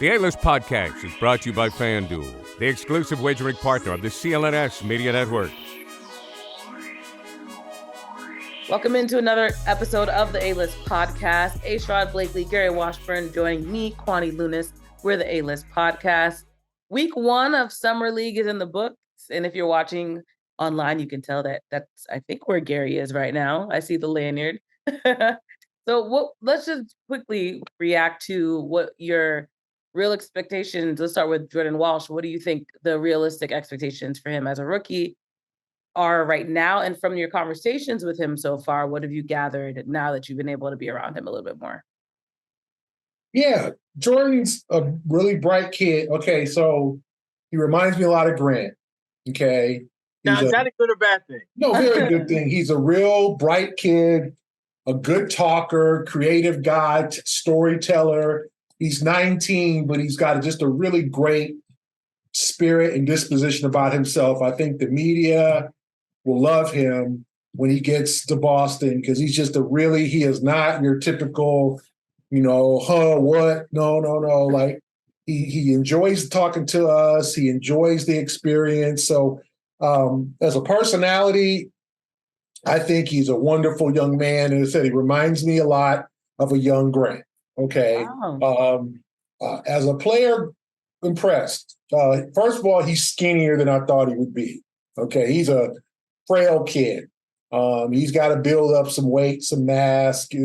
The A-List Podcast is brought to you by FanDuel, the exclusive wagering partner of the CLNS Media Network. Welcome into another episode of the A-List Podcast. Sherrod Blakely, Gary Washburn joining me, Kwani Lunis. We're the A-List Podcast. Week 1 of Summer League is in the books. And if you're watching online, you can tell that's, I think, where Gary is right now. I see the lanyard. Let's just quickly react to what your real expectations. Let's start with Jordan Walsh. What do you think the realistic expectations for him as a rookie are right now? And from your conversations with him so far, what have you gathered now that you've been able to be around him a little bit more? Yeah, Jordan's a really bright kid. Okay, so he reminds me a lot of Grant. Okay. Now, is that a good or bad thing? No, very good thing. He's a real bright kid, a good talker, creative guy, storyteller. He's 19, but he's got just a really great spirit and disposition about himself. I think the media will love him when he gets to Boston because he is not your typical, what? No. Like he enjoys talking to us. He enjoys the experience. So as a personality, I think he's a wonderful young man. And as I said, he reminds me a lot of a young Grant. Okay. Wow. As a player, impressed. First of all, he's skinnier than I thought he would be. Okay. He's a frail kid. He's got to build up some weight, some mass, get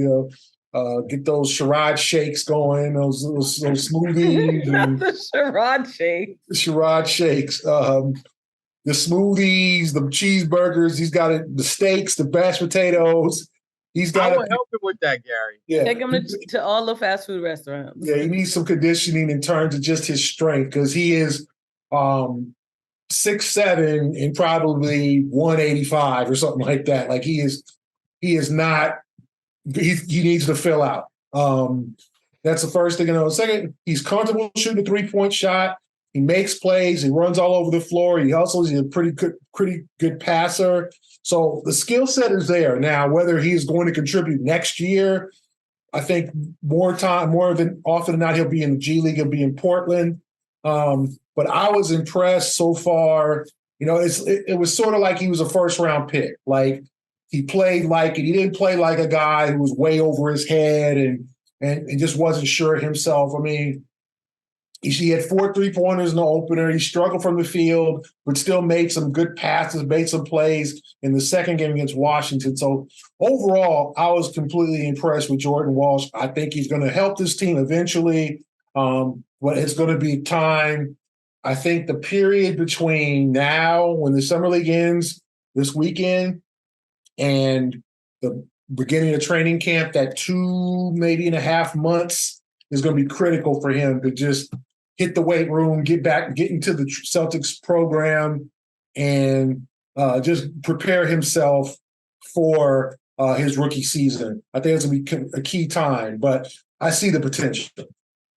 those Sherrod shakes going, those smoothies. Not the Sherrod shakes. The Sherrod shakes. The smoothies, the cheeseburgers. He's got the steaks, the mashed potatoes. I will help him with that, Gary. Yeah. Take him to all the fast food restaurants. Yeah, he needs some conditioning in terms of just his strength because he is 6'7" and probably 185 or something like that. Like he is not. He needs to fill out. That's the first thing to know. Second, he's comfortable shooting a 3-point shot. He makes plays. He runs all over the floor. He hustles. He's a pretty good passer. So the skill set is there. Now, whether he's going to contribute next year, I think more than often than not, he'll be in the G League. He'll be in Portland. But I was impressed so far. It was sort of like he was a first-round pick. Like he played like it. He didn't play like a guy who was way over his head and just wasn't sure of himself. I mean, he had 4 3-pointers in the opener. He struggled from the field, but still made some good passes, made some plays in the second game against Washington. So overall, I was completely impressed with Jordan Walsh. I think he's going to help this team eventually, but it's going to be time. I think the period between now, when the Summer League ends this weekend, and the beginning of training camp, that 2, maybe and a half months is going to be critical for him to just hit the weight room, get into the Celtics program, and just prepare himself for his rookie season. I think it's going to be a key time, but I see the potential.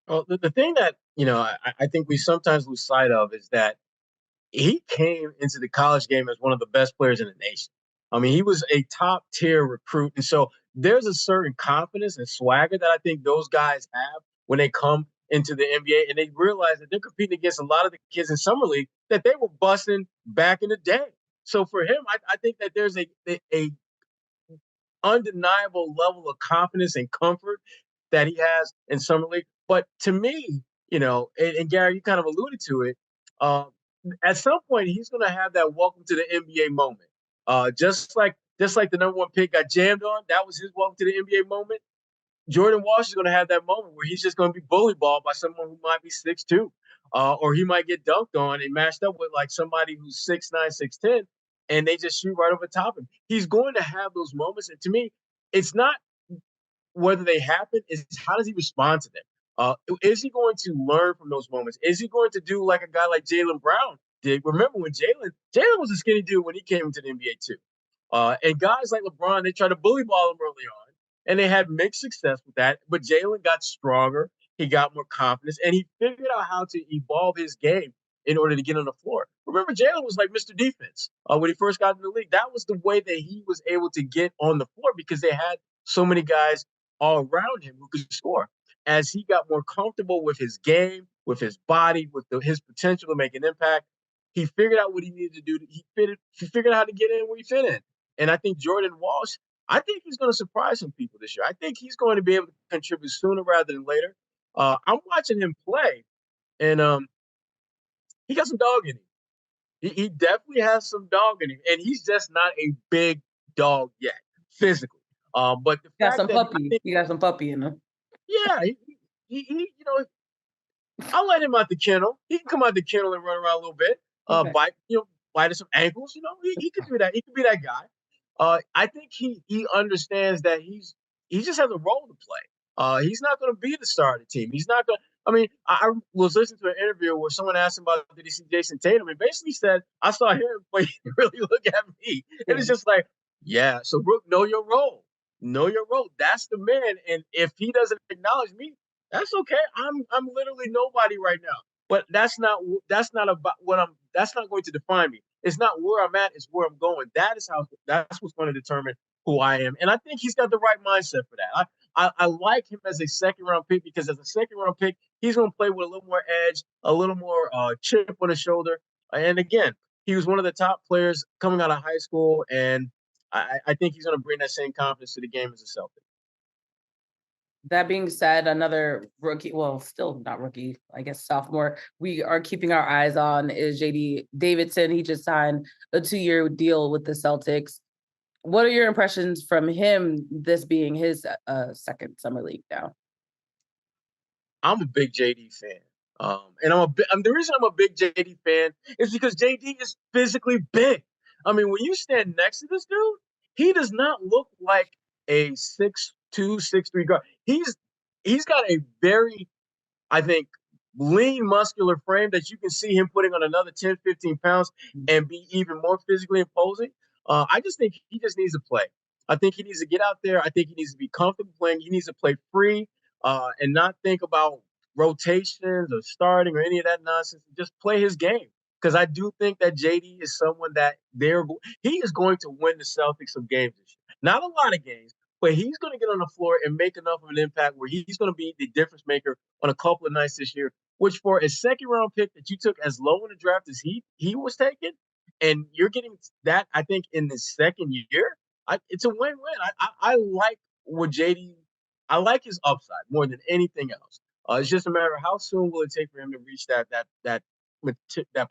Well, the thing that, I think we sometimes lose sight of is that he came into the college game as one of the best players in the nation. I mean, he was a top-tier recruit. And so there's a certain confidence and swagger that I think those guys have when they come into the NBA, and they realize that they're competing against a lot of the kids in Summer League that they were busting back in the day. So for him, I think that there's a undeniable level of confidence and comfort that he has in Summer League. But to me, and Gary, you kind of alluded to it, at some point he's going to have that welcome to the NBA moment. Just like the number 1 pick got jammed on, that was his welcome to the NBA moment. Jordan Walsh is going to have that moment where he's just going to be bully balled by someone who might be 6'2", or he might get dunked on and matched up with like somebody who's 6'9", 6'10", and they just shoot right over top him. He's going to have those moments, and to me, it's not whether they happen; it's how does he respond to them. Is he going to learn from those moments? Is he going to do like a guy like Jaylen Brown did? Remember when Jaylen was a skinny dude when he came into the NBA too, and guys like LeBron, they try to bully ball him early on. And they had mixed success with that. But Jaylen got stronger. He got more confidence. And he figured out how to evolve his game in order to get on the floor. Remember, Jaylen was like Mr. Defense when he first got in the league. That was the way that he was able to get on the floor because they had so many guys all around him who could score. as he got more comfortable with his game, with his body, with his potential to make an impact, he figured out what he needed to do. He figured out how to get in where he fit in. And I think Jordan Walsh, I think he's going to surprise some people this year. I think he's going to be able to contribute sooner rather than later. I'm watching him play, and he got some dog in him. He definitely has some dog in him, and he's just not a big dog yet, physically. But the Got fact some that puppy. You got some puppy in him. yeah, I'll let him out the kennel. He can come out the kennel and run around a little bit, Okay. bite at some ankles. He could do that. He could be that guy. I think he understands that he just has a role to play. He's not going to be the star of the team. He's not going. I mean, I was listening to an interview where someone asked him about did he see Jason Tatum, and basically said, "I saw him, but he didn't really look at me." And it's just like, yeah. So Brooke, know your role. Know your role. That's the man. And if he doesn't acknowledge me, that's okay. I'm literally nobody right now. But that's not about what I'm. That's not going to define me. It's not where I'm at. It's where I'm going. That's what's going to determine who I am. And I think he's got the right mindset for that. I like him as a second round pick because as a second round pick, he's going to play with a little more edge, a little more chip on his shoulder. And again, he was one of the top players coming out of high school, and I think he's going to bring that same confidence to the game as a Celtic. That being said, another rookie, well, still not rookie, I guess sophomore, we are keeping our eyes on is JD Davison. He just signed a 2-year deal with the Celtics. What are your impressions from him, this being his second summer league now? I'm a big JD fan. And the reason I'm a big JD fan is because JD is physically big. I mean, when you stand next to this dude, he does not look like a 6'2", 6'3" guard. He's got a very, I think, lean, muscular frame that you can see him putting on another 10, 15 pounds and be even more physically imposing. I just think he just needs to play. I think he needs to get out there. I think he needs to be comfortable playing. He needs to play free and not think about rotations or starting or any of that nonsense. Just play his game. Because I do think that JD is someone that he is going to win the Celtics some games this year. Not a lot of games, but he's going to get on the floor and make enough of an impact where he's going to be the difference maker on a couple of nights this year, which for a second round pick that you took as low in the draft as he was taken, and you're getting that, I think, in the second year, it's a win-win. I like I like his upside more than anything else. It's just a matter of how soon will it take for him to reach that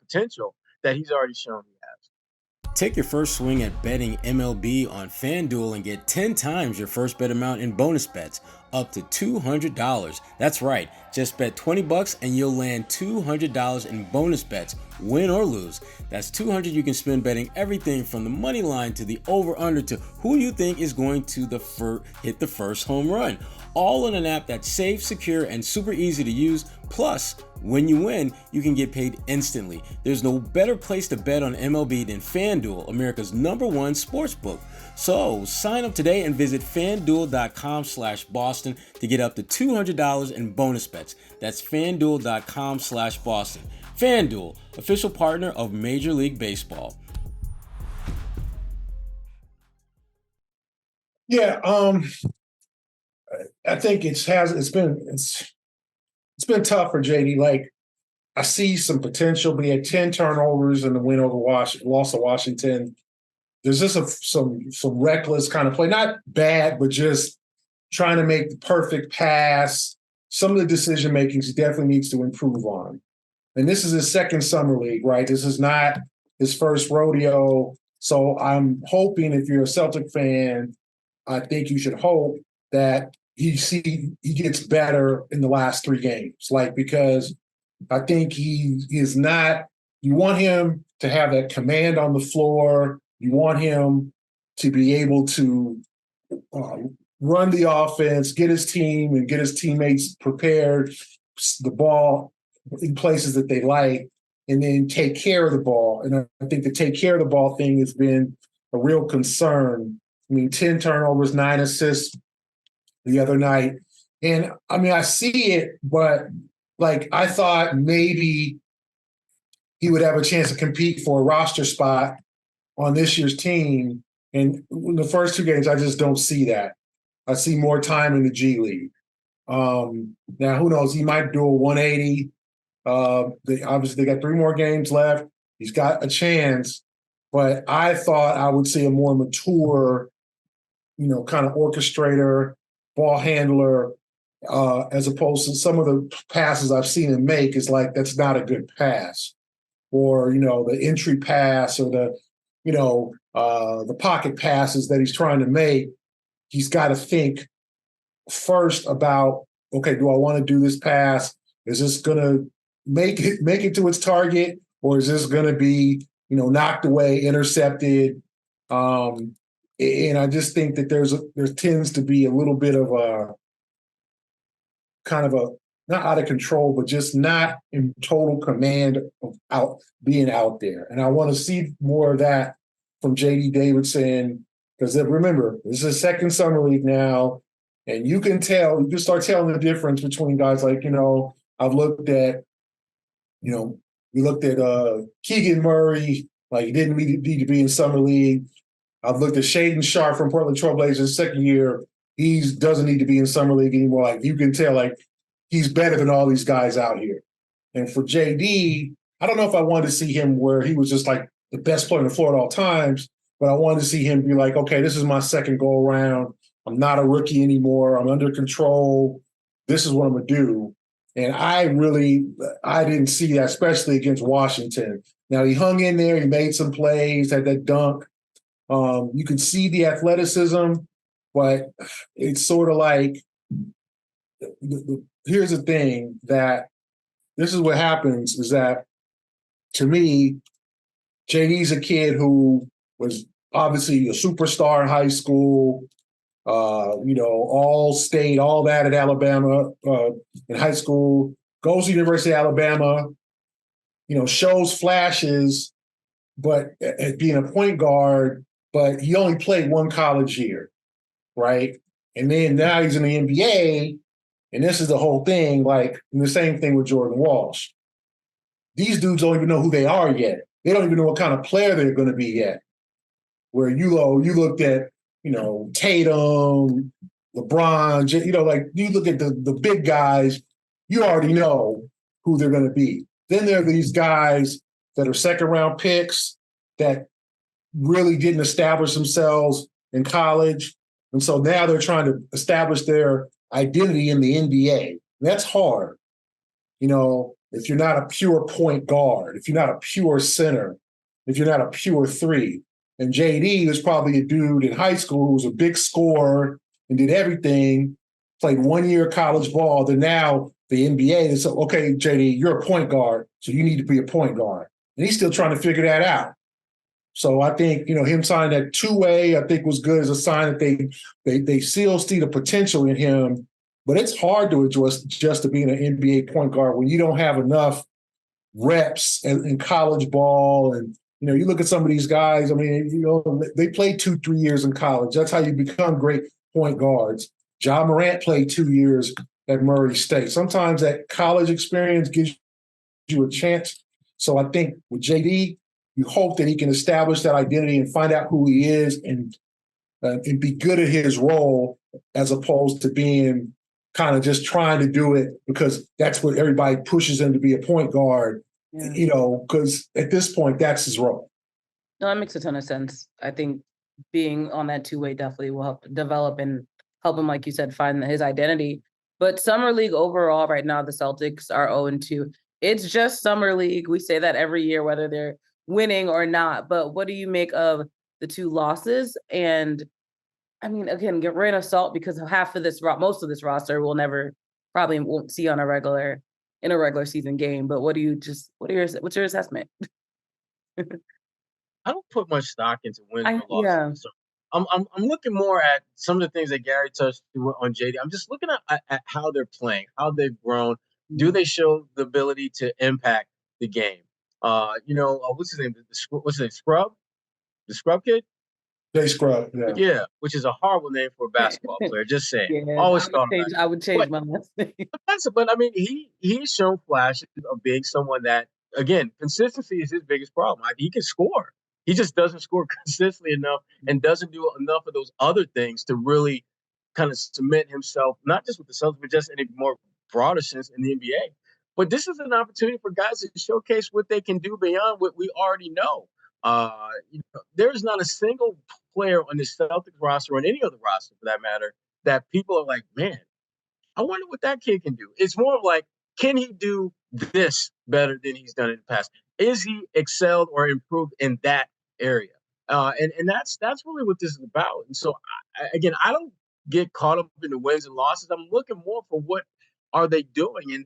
potential that he's already shown he has. Take your first swing at betting MLB on FanDuel and get 10 times your first bet amount in bonus bets, up to $200. That's right, just bet $20 and you'll land $200 in bonus bets, win or lose. That's $200 you can spend betting everything from the money line to the over-under to who you think is going to hit the first home run. All in an app that's safe, secure, and super easy to use. Plus, when you win, you can get paid instantly. There's no better place to bet on MLB than FanDuel, America's #1 sportsbook. So sign up today and visit FanDuel.com/Boston to get up to $200 in bonus bets. That's FanDuel.com/Boston. FanDuel, official partner of Major League Baseball. Yeah, I think it's been tough for JD. Like, I see some potential, but he had 10 turnovers in the win over loss to Washington. There's just some reckless kind of play, not bad, but just trying to make the perfect pass. Some of the decision makings he definitely needs to improve on. And this is his second summer league, right? This is not his first rodeo. So I'm hoping, if you're a Celtic fan, I think you should hope that he gets better in the last 3 games. Like, because I think he is not, you want him to have that command on the floor. You want him to be able to run the offense, get his team and get his teammates prepared, the ball in places that they like, and then take care of the ball. And I think the take care of the ball thing has been a real concern. I mean, 10 turnovers, 9 assists the other night. And I mean, I see it, but like, I thought maybe he would have a chance to compete for a roster spot on this year's team. And in the first 2 games, I just don't see that. I see more time in the G League. Now, who knows? He might do a 180. Obviously, they got 3 more games left. He's got a chance, but I thought I would see a more mature, kind of orchestrator, ball handler, as opposed to some of the passes I've seen him make. Is like that's not a good pass, or the entry pass, or the pocket passes that he's trying to make. He's got to think first about, okay, do I want to do this pass? Is this going to make it to its target, or is this going to be, knocked away, intercepted? And I just think that there tends to be a little bit of a kind of a not out of control, but just not in total command of being out there. And I want to see more of that from J.D. Davison, because remember, this is a second summer league now, and you can start telling the difference between guys like, I've looked at, we looked at Keegan Murray, like he didn't need to be in summer league. I've looked at Shaden Sharp from Portland Trailblazers second year. He doesn't need to be in summer league anymore. Like you can tell, like he's better than all these guys out here. And for JD, I don't know if I wanted to see him where he was just like the best player on the floor at all times, but I wanted to see him be like, okay, this is my second go around. I'm not a rookie anymore. I'm under control. This is what I'm going to do. And I didn't see that, especially against Washington. Now, he hung in there. He made some plays, had that dunk. You can see the athleticism, but it's sort of like, here's the thing, that this is what happens is that, to me, JD's a kid who was obviously a superstar in high school, all state, all that at Alabama in high school, goes to the University of Alabama, shows flashes, but at being a point guard, but he only played one college year, right? And then now he's in the NBA, and this is the whole thing, like, and the same thing with Jordan Walsh. These dudes don't even know who they are yet. They don't even know what kind of player they're going to be yet. Where you looked at, Tatum, LeBron, like you look at the big guys, you already know who they're going to be. Then there are these guys that are second-round picks that really didn't establish themselves in college. And so now they're trying to establish their identity in the NBA. That's hard. If you're not a pure point guard, if you're not a pure center, if you're not a pure three. And JD was probably a dude in high school who was a big scorer and did everything, played 1 year college ball. Then now the NBA, they said, okay, JD, you're a point guard, so you need to be a point guard. And he's still trying to figure that out. So I think, him signing that 2-way, I think was good as a sign that they still see the potential in him. But it's hard to adjust just to being an NBA point guard when you don't have enough reps in college ball. And, you look at some of these guys, I mean, they played 2-3 years in college. That's how you become great point guards. Ja Morant played 2 years at Murray State. Sometimes that college experience gives you a chance. So I think with JD, you hope that he can establish that identity and find out who he is and be good at his role, as opposed to being kind of just trying to do it because that's what everybody pushes him to be, a point guard, because at this point, that's his role. No, that makes a ton of sense. I think being on that 2-way definitely will help develop and help him, like you said, find his identity. But Summer League overall right now, the Celtics are 0-2. It's just Summer League. We say that every year, whether they're winning or not. But what do you make of the 2 losses? And I mean, again, get grain of salt, because most of this roster probably won't see in a regular season game. But what's your assessment? I don't put much stock into wins or losses. Yeah. So I'm looking more at some of the things that Gary touched on JD. I'm just looking at how they're playing, how they've grown. Mm-hmm. Do they show the ability to impact the game? What's his name? What's his name? Scrub? The Scrub kid? Jay Scrub, yeah. Yeah, which is a horrible name for a basketball player. Just saying. Yeah, Always thought about it. I would change my last name. But I mean, he's shown flashes of being someone that, again, consistency is his biggest problem. He can score. He just doesn't score consistently enough and doesn't do enough of those other things to really kind of cement himself, not just with the Celtics, but just in a more broader sense in the NBA. But this is an opportunity for guys to showcase what they can do beyond what we already know. There's not a single player on the Celtics roster or on any other roster, for that matter, that people are like, man, I wonder what that kid can do. It's more of like, can he do this better than he's done in the past? Is he excelled or improved in that area? And that's really what this is about. And so, again, I don't get caught up in the wins and losses. I'm looking more for what are they doing. And,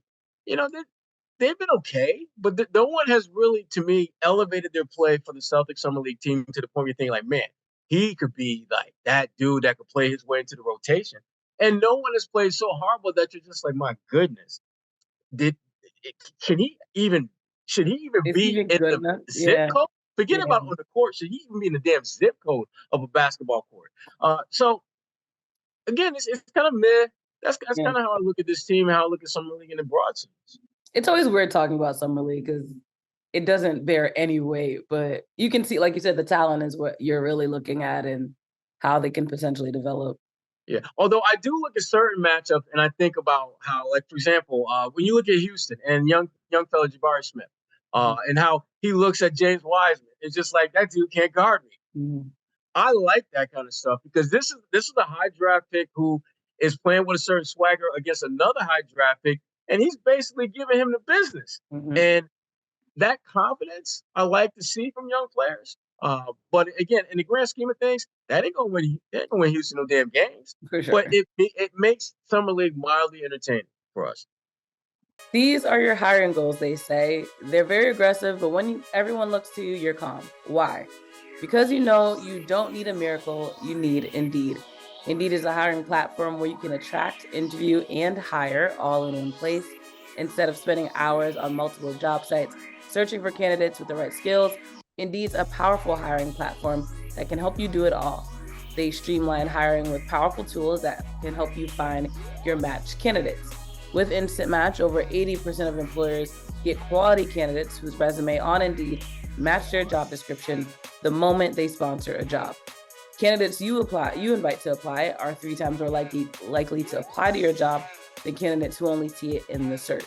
they've been okay, but no one has really, to me, elevated their play for the Celtics Summer League team to the point where you think, like, man, he could be like that dude that could play his way into the rotation. And no one has played so horrible that you're just like, my goodness, should he even be in the zip code? Forget about on the court. Should he even be in the damn zip code of a basketball court? So again, it's kind of meh. That's kind of how I look at this team, how I look at Summer League in the broad sense. It's always weird talking about Summer League because it doesn't bear any weight, but you can see, like you said, the talent is what you're really looking at and how they can potentially develop. Yeah, although I do look at certain matchups and I think about how, like, for example, when you look at Houston and young fella Jabari Smith, and how he looks at James Wiseman, it's just like, that dude can't guard me. Mm-hmm. I like that kind of stuff because this is a high draft pick who is playing with a certain swagger against another high draft pick, and he's basically giving him the business. Mm-hmm. And that confidence I like to see from young players. But again, in the grand scheme of things, that ain't gonna win Houston no damn games. For sure. But it makes Summer League mildly entertaining for us. These are your hiring goals, they say. They're very aggressive, but when everyone looks to you, you're calm. Why? Because you know you don't need a miracle, you need Indeed. Indeed is a hiring platform where you can attract, interview, and hire all in one place. Instead of spending hours on multiple job sites searching for candidates with the right skills, Indeed's a powerful hiring platform that can help you do it all. They streamline hiring with powerful tools that can help you find your matched candidates. With Instant Match, over 80% of employers get quality candidates whose resume on Indeed match their job description the moment they sponsor a job. Candidates you invite to apply are 3 times more likely to apply to your job than candidates who only see it in the search.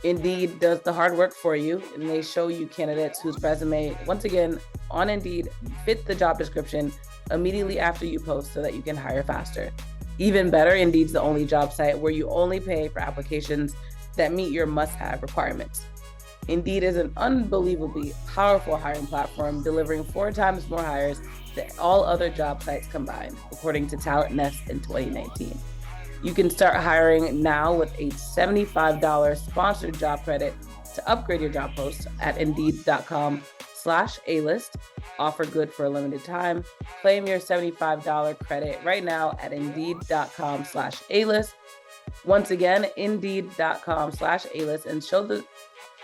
Indeed does the hard work for you, and they show you candidates whose resume, once again, on Indeed, fit the job description immediately after you post so that you can hire faster. Even better, Indeed's the only job site where you only pay for applications that meet your must-have requirements. Indeed is an unbelievably powerful hiring platform, delivering 4 times more hires than all other job sites combined, according to CLNS in 2019. You can start hiring now with a $75 sponsored job credit to upgrade your job post at Indeed.com/A-list. Offer good for a limited time. Claim your $75 credit right now at Indeed.com/A-list. Once again, Indeed.com/A-list, and show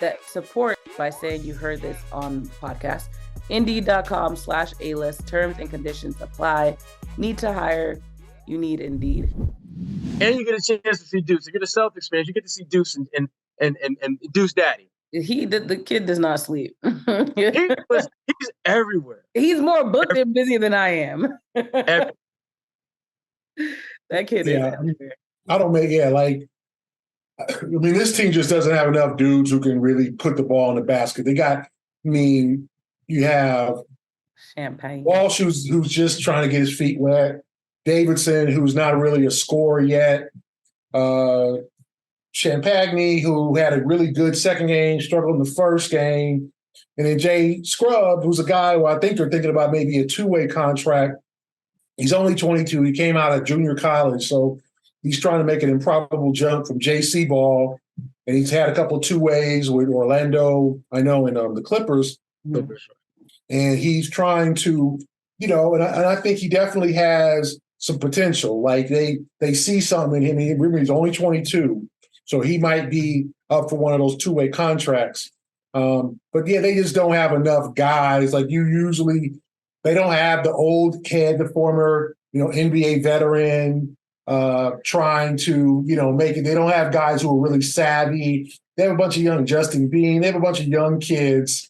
that support by saying you heard this on the podcast. Indeed.com/A-list. Terms and conditions apply. Need to hire? You need Indeed. And you get a chance to see Deuce. You get a Celtics fans. You get to see Deuce and Deuce Daddy. The kid does not sleep. He's everywhere. He's more booked and busy than I am. That kid is everywhere. This team just doesn't have enough dudes who can really put the ball in the basket. You have Champagne. Walsh, who's just trying to get his feet wet. Davison, who's not really a scorer yet. Champagne, who had a really good second game, struggled in the first game. And then Jay Scrubb, who's a guy who I think they're thinking about maybe a 2-way contract. He's only 22. He came out of junior college, so he's trying to make an improbable jump from JC ball. And he's had a couple of 2-ways with Orlando, I know, and the Clippers. Mm-hmm. And he's trying to, and I think he definitely has some potential. Like they see something in him. Remember, he's only 22, so he might be up for one of those 2-way contracts. But yeah, they just don't have enough guys. Like they don't have the old kid, the former, NBA veteran trying to, make it. They don't have guys who are really savvy. They have a bunch of young Justin Bean. They have a bunch of young kids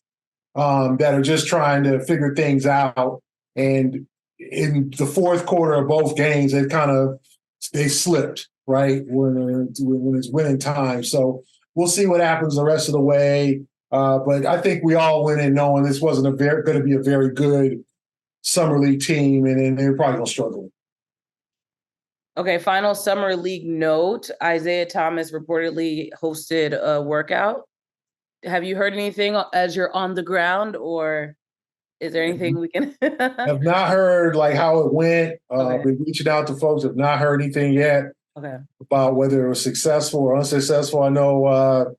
that are just trying to figure things out. And in the fourth quarter of both games, they slipped, right, when it's winning time. So we'll see what happens the rest of the way. But I think we all went in knowing this wasn't going to be a very good summer league team, and they're probably going to struggle. Okay, final summer league note. Isaiah Thomas reportedly hosted a workout. Have you heard anything as you're on the ground, or is there anything we can? Have not heard like how it went. Okay. Been reaching out to folks. Have not heard anything yet about whether it was successful or unsuccessful. I know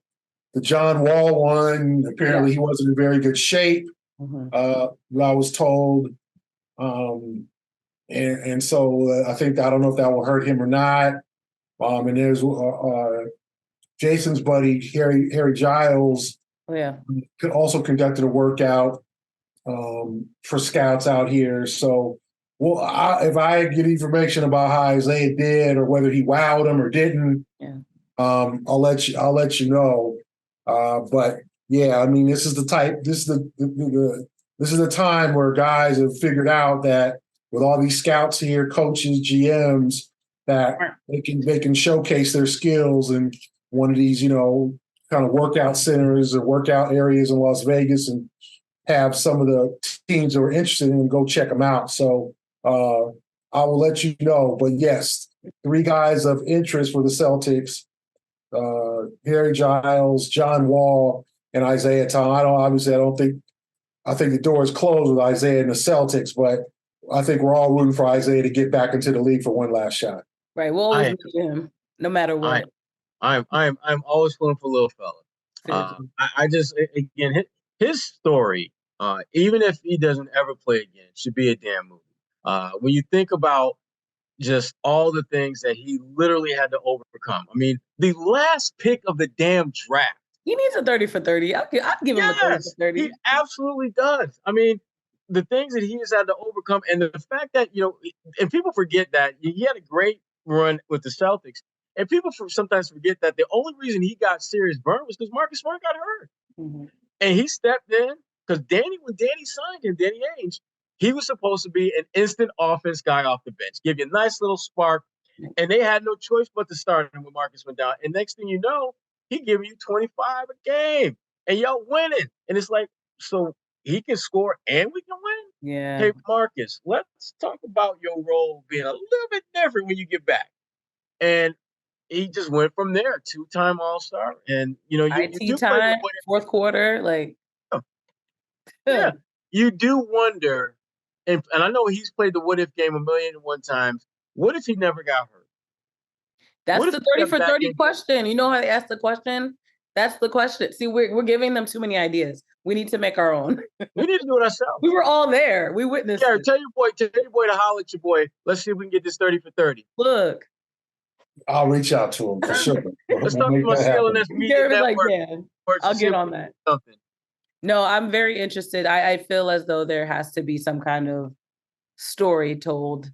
the John Wall one. Apparently, he wasn't in very good shape. I was told, and so I think I don't know if that will hurt him or not. And there's Jason's buddy Harry Giles. Could also conducted a workout for scouts out here. So, if I get information about how Isaiah did or whether he wowed him or didn't, I'll let you know. But yeah, I mean, this is the time where guys have figured out that with all these scouts here, coaches, GMs, that they can showcase their skills in one of these, kind of workout centers or workout areas in Las Vegas, and have some of the teams that are interested in them go check them out. So I will let you know. But yes, 3 guys of interest for the Celtics: Harry Giles, John Wall, and Isaiah Thomas. I think the door is closed with Isaiah and the Celtics, but I think we're all rooting for Isaiah to get back into the league for one last shot. Right. We'll always meet him, no matter what. I'm always pulling for little fella. I just, again, his story, even if he doesn't ever play again, should be a damn movie. When you think about just all the things that he literally had to overcome. I mean, the last pick of the damn draft. He needs a 30 for 30. I'll give him a 30 for 30. He absolutely does. I mean, the things that he has had to overcome, and the fact that, and people forget that he had a great run with the Celtics, and people sometimes forget that the only reason he got serious burn was because Marcus Smart got hurt. And he stepped in because when Danny signed him, Danny Ainge, he was supposed to be an instant offense guy off the bench, give you a nice little spark, and they had no choice but to start him when Marcus went down. And next thing you know, he giving you 25 a game, and y'all winning. And it's like, so he can score and we can win? Yeah. Hey, Marcus, let's talk about your role being a little bit different when you get back. And he just went from there, 2-time All-Star. And, you do time, fourth quarter, like. Yeah. You do wonder, and I know he's played the what-if game 1,000,001 times. What if he never got hurt? That's the 30 for 30 question. You know how they ask the question? That's the question. See, we're giving them too many ideas. We need to make our own. We need to do it ourselves. We were all there. We witnessed. Yeah, tell your boy to holler at your boy. Let's see if we can get this 30 for 30. Look. I'll reach out to him for sure. Let's talk about CLNS Media Network. I'll get on that. Something. No, I'm very interested. I feel as though there has to be some kind of story told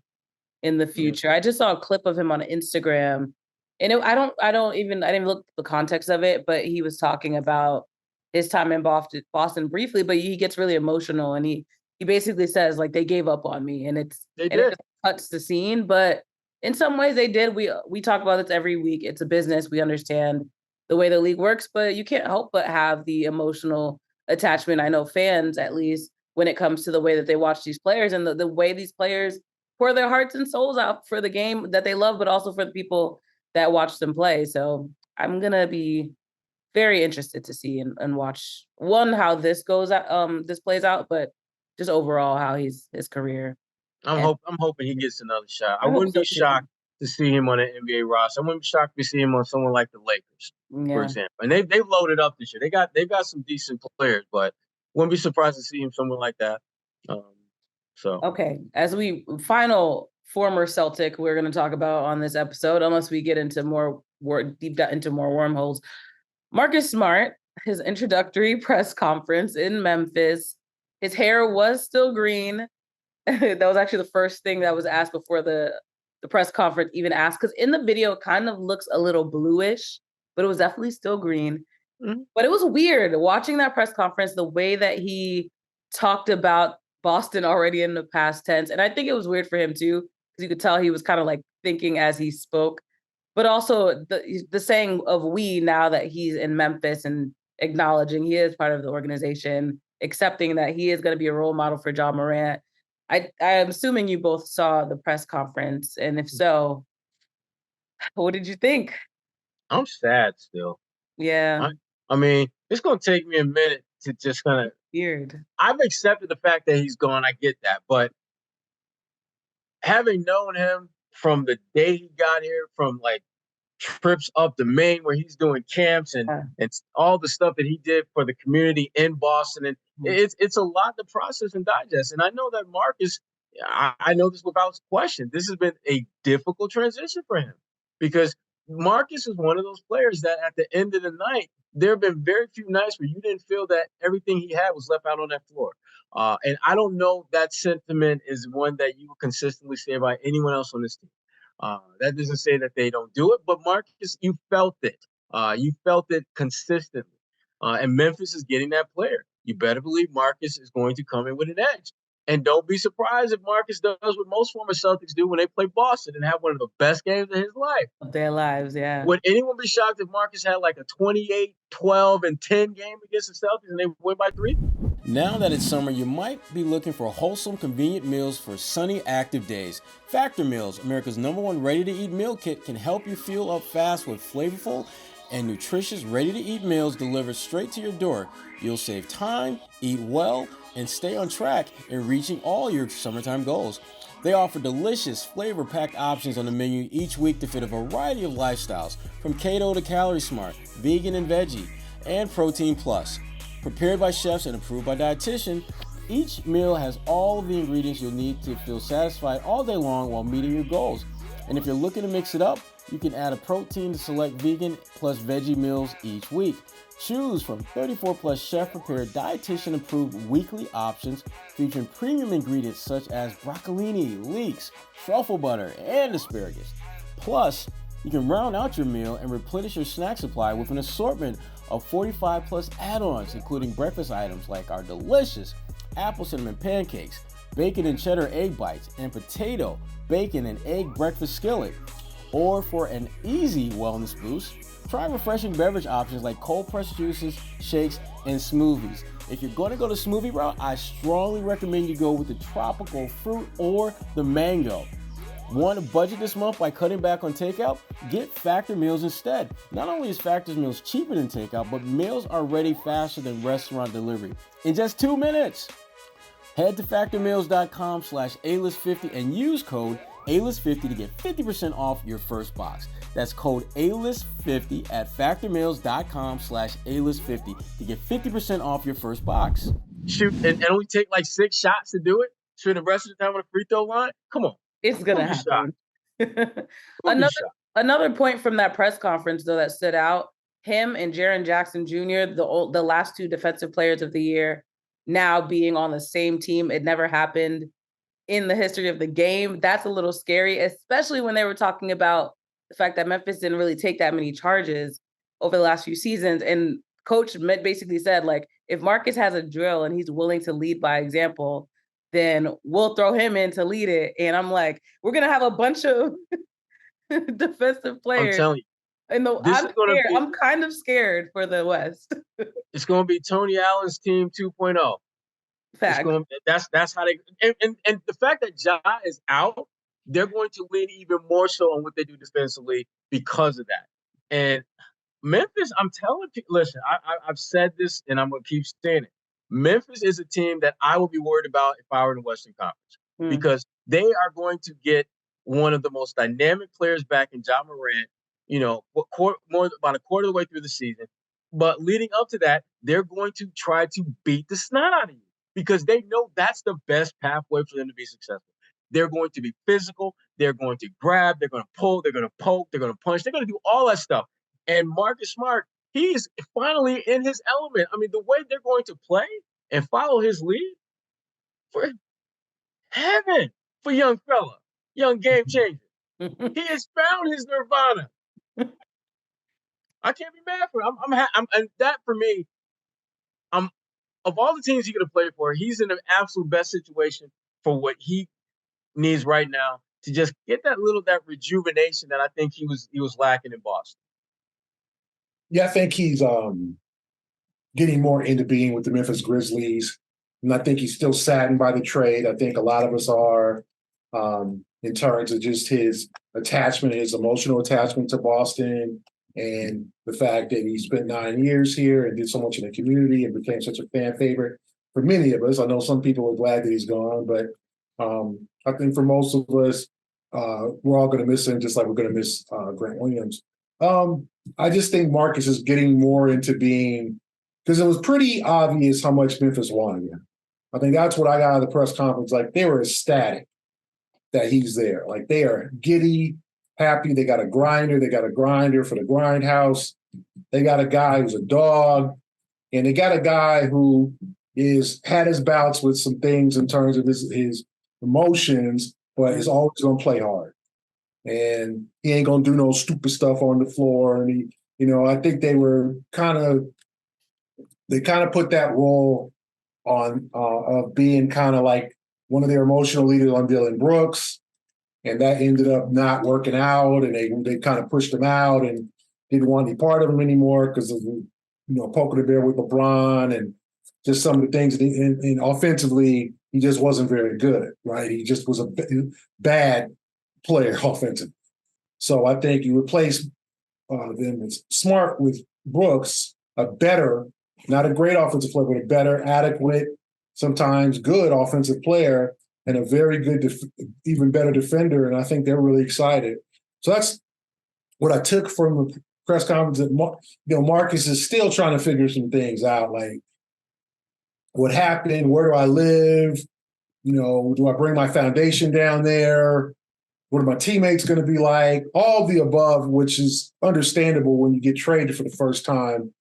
in the future. I just saw a clip of him on Instagram, and I didn't look at the context of it, but he was talking about his time in Boston briefly, but he gets really emotional, and he basically says, like, they gave up on me, and it cuts the scene. But in some ways they did. We talk about this every week. It's a business. We understand the way the league works, but you can't help but have the emotional attachment. I know fans, at least, when it comes to the way that they watch these players and the way these players pour their hearts and souls out for the game that they love, but also for the people that watch them play. So I'm going to be very interested to see and watch, one, how this goes out, this plays out, but just overall how his career. I'm hoping he gets another shot. I wouldn't be shocked to see him on an NBA roster. I wouldn't be shocked to see him on someone like the Lakers, for example. And they've loaded up this year. They've got some decent players, but wouldn't be surprised to see him somewhere like that. Okay, as we final former Celtic we're going to talk about on this episode, unless we get into more into more wormholes. Marcus Smart, his introductory press conference in Memphis, his hair was still green. That was actually the first thing that was asked before the press conference even asked, because in the video it kind of looks a little bluish, but it was definitely still green. But it was weird watching that press conference, the way that he talked about Boston already in the past tense. And I think it was weird for him too, because you could tell he was kind of like thinking as he spoke, but also the saying of we now that he's in Memphis and acknowledging he is part of the organization, accepting that he is going to be a role model for Ja Morant. I'm assuming you both saw the press conference, and if so, what did you think? I'm sad still. Yeah. I mean, it's going to take me a minute to just kind of. Weird. I've accepted the fact that he's gone. I get that. But having known him from the day he got here, from like trips up to Maine where he's doing camps and all the stuff that he did for the community in Boston, and it's a lot to process and digest. And I know that Marcus, I know this without question, this has been a difficult transition for him, because Marcus is one of those players that at the end of the night, there have been very few nights where you didn't feel that everything he had was left out on that floor. And I don't know that sentiment is one that you will consistently say about anyone else on this team. That doesn't say that they don't do it, but Marcus, you felt it. You felt it consistently. And Memphis is getting that player. You better believe Marcus is going to come in with an edge. And don't be surprised if Marcus does what most former Celtics do when they play Boston and have one of the best games of his life. Of their lives, yeah. Would anyone be shocked if Marcus had like a 28, 12, and 10 game against the Celtics and they win by 3? Now that it's summer, you might be looking for wholesome, convenient meals for sunny, active days. Factor Meals, America's #1 ready-to-eat meal kit, can help you fuel up fast with flavorful and nutritious ready-to-eat meals delivered straight to your door. You'll save time, eat well, and stay on track in reaching all your summertime goals. They offer delicious, flavor-packed options on the menu each week to fit a variety of lifestyles, from keto to calorie smart, vegan and veggie, and protein plus. Prepared by chefs and approved by dietitians, each meal has all of the ingredients you'll need to feel satisfied all day long while meeting your goals. And if you're looking to mix it up, you can add a protein to select vegan plus veggie meals each week. Choose from 34 plus chef-prepared, dietitian-approved weekly options featuring premium ingredients such as broccolini, leeks, truffle butter, and asparagus. Plus, you can round out your meal and replenish your snack supply with an assortment of 45 plus add-ons, including breakfast items like our delicious apple cinnamon pancakes, bacon and cheddar egg bites, and potato, bacon, and egg breakfast skillet. Or for an easy wellness boost, try refreshing beverage options like cold pressed juices, shakes, and smoothies. If you're going to go the smoothie route, I strongly recommend you go with the tropical fruit or the mango. Want to budget this month by cutting back on takeout? Get Factor Meals instead. Not only is Factor Meals cheaper than takeout, but meals are ready faster than restaurant delivery in just 2 minutes. Head to factormeals.com/A-list50 and use code A-list50 to get 50% off your first box. That's code A-list50 at factormeals.com/A-list50 to get 50% off your first box. Shoot, and only take like 6 shots to do it? Shoot the rest of the time on the free throw line? Come on. It's going to happen. Another point from that press conference, though, that stood out, him and Jaren Jackson Jr., the last 2 defensive players of the year, now being on the same team. It never happened in the history of the game. That's a little scary, especially when they were talking about the fact that Memphis didn't really take that many charges over the last few seasons. And Coach basically said, like, if Marcus has a drill and he's willing to lead by example, then we'll throw him in to lead it. And I'm like, we're going to have a bunch of defensive players. I'm telling you. And I'm kind of scared for the West. It's going to be Tony Allen's team 2.0. Fact. That's how they and the fact that Ja is out, they're going to lean even more so on what they do defensively because of that. And Memphis, I'm telling you, listen, I've said this and I'm going to keep saying it. Memphis is a team that I would be worried about if I were in the Western Conference because they are going to get one of the most dynamic players back in Ja Morant, about a quarter of the way through the season. But leading up to that, they're going to try to beat the snot out of you because they know that's the best pathway for them to be successful. They're going to be physical. They're going to grab. They're going to pull. They're going to poke. They're going to punch. They're going to do all that stuff. And Marcus Smart, he's finally in his element. I mean, the way they're going to play and follow his lead, for heaven, for young fella, young game changer. He has found his nirvana. I can't be mad for him. And that for me, I'm of all the teams he could have played for, he's in the absolute best situation for what he needs right now to just get that rejuvenation that I think he was lacking in Boston. Yeah, I think he's getting more into being with the Memphis Grizzlies. And I think he's still saddened by the trade. I think a lot of us are in terms of just his attachment, his emotional attachment to Boston, and the fact that he spent 9 years here and did so much in the community and became such a fan favorite for many of us. I know some people are glad that he's gone, but I think for most of us, we're all going to miss him just like we're going to miss Grant Williams. I just think Marcus is getting more into being, because it was pretty obvious how much Memphis wanted him. I think that's what I got out of the press conference. Like, they were ecstatic that he's there. Like, they are giddy, happy. They got a grinder. They got a grinder for the grindhouse. They got a guy who's a dog. And they got a guy who had his bouts with some things in terms of his emotions, but is always going to play hard. And he ain't going to do no stupid stuff on the floor. And I think they kind of put that role on of being kind of like one of their emotional leaders on Dillon Brooks, and that ended up not working out, and they kind of pushed him out and didn't want any part of him anymore because of poking the bear with LeBron and just some of the things. And offensively, he just wasn't very good, right? He just was a bad player offensively. So I think you replace them Smart with Brooks, a better, not a great offensive player, but a better, adequate, sometimes good offensive player, and a very good, even better defender. And I think they're really excited. So that's what I took from the press conference. That Marcus is still trying to figure some things out, like what happened, where do I live, do I bring my foundation down there? What are my teammates going to be like? All the above, which is understandable when you get traded for the first time.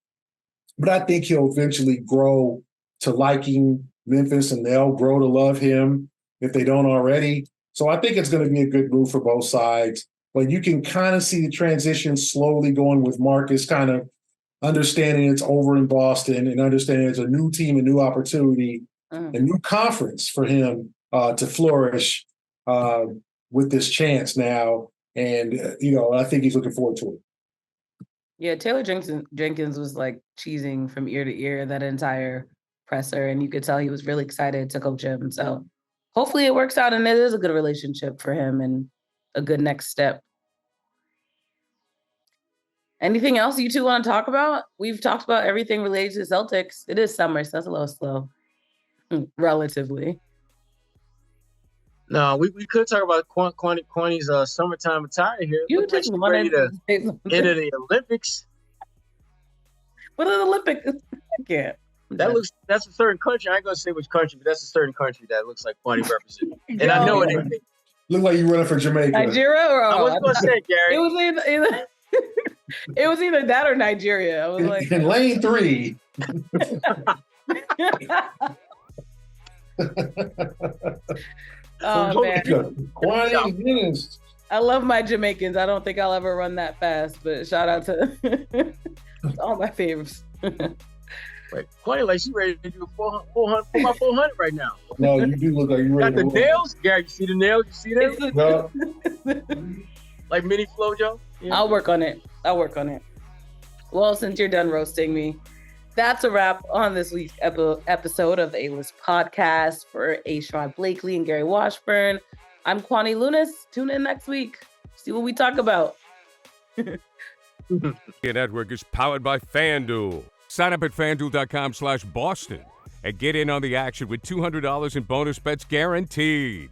But I think he'll eventually grow to liking Memphis, and they'll grow to love him if they don't already. So I think it's going to be a good move for both sides. But you can kind of see the transition slowly going with Marcus kind of understanding it's over in Boston and understanding it's a new team, a new opportunity, a new conference for him to flourish with this chance now. And, I think he's looking forward to it. Yeah, Taylor Jenkins was like cheesing from ear to ear that entire presser, and you could tell he was really excited to coach him. So hopefully it works out, and it is a good relationship for him and a good next step. Anything else you two want to talk about? We've talked about everything related to the Celtics. It is summer, so that's a little slow, relatively. No, we could talk about Kwani's summertime attire here. You Looks just like wanted she's ready to enter the Olympics. What are the Olympics? I can't. That's a certain country. I ain't gonna say which country, but that's a certain country that looks like Kwani represents. And I know it ain't. Look like you running for Jamaica. Nigeria or I was gonna say, Gary. It was either that or Nigeria. I was like in lane 3. Oh man. Kwani, I love my Jamaicans. I don't think I'll ever run that fast, but shout out to all my favorites. Wait, Kwani, like she's ready to do 400 right now. No, you do look like you're ready. Got the nails, Gary. You see the nails? You see them? No. Like mini Flojo. Yeah. I'll work on it. Well, since you're done roasting me, that's a wrap on this week's episode of the A-List podcast. For Sherrod Blakely and Gary Washburn, I'm Kwani Lunis. Tune in next week. See what we talk about. The network is powered by FanDuel. Sign up at FanDuel.com/Boston and get in on the action with $200 in bonus bets guaranteed.